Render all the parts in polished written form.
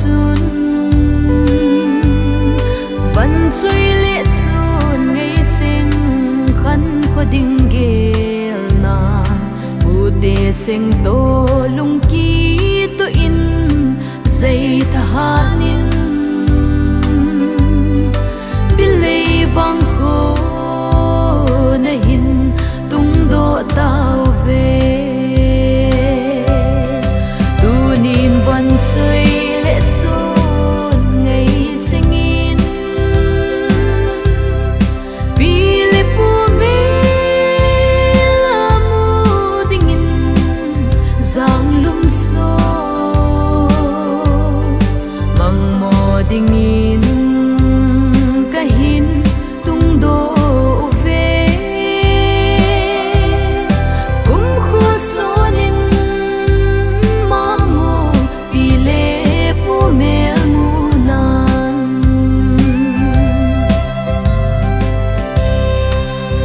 sun văn chơi lệ sun ngày chênh khăn có đinh ghê na u tê chênh tô lung kí tô in dây tha hanin bilay vang khô na hin tung độ tao về tu nín văn chơi lệ sun ngày chênh in vì lệ pu mê la mu ding in giang lum so mang mò ding in ka hin tung do về kum khu sonin mango vì lệ pu mê mu nan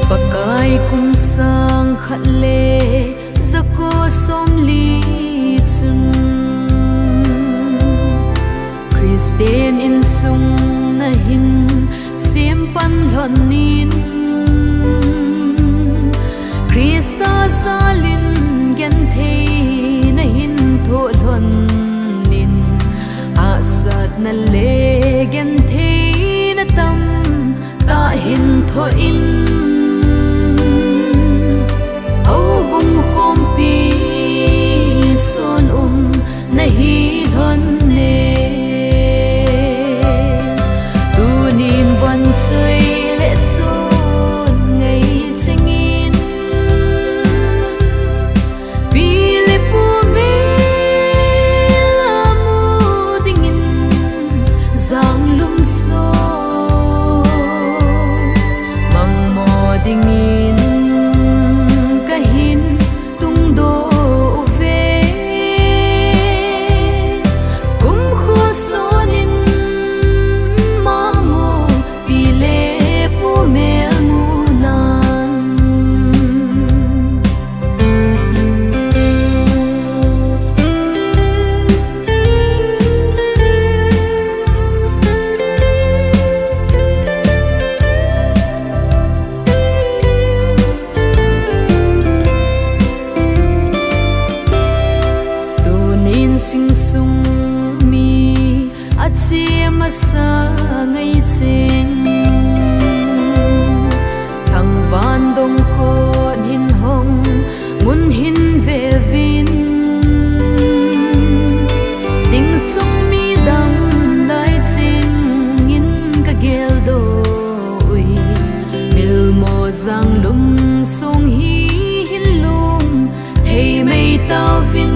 pakai kum sang khat le zako som li chun Christian in sung na hin sim pan lon nin Krista salin gen thei na hin tho lon nin asat na le gen thei na tam ta hin tho in au bum khom pi son na hi lon ne tu nin văn chơi lệ son ngày chênh in vì lệ pu mê la mu ding in giang lum so mang mò ding in ka hin tung do về kum khu sonin mango vì lệ pu mê mu nan tu nin sing sung mi a chiam a sa ngày chênh thang van dong ko hin hong mun hin ve vin sing sung mi dam lai chênh in ka gel do ui mil mo giang lum song hi hin lum hey mei tao vin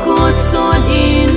khô son in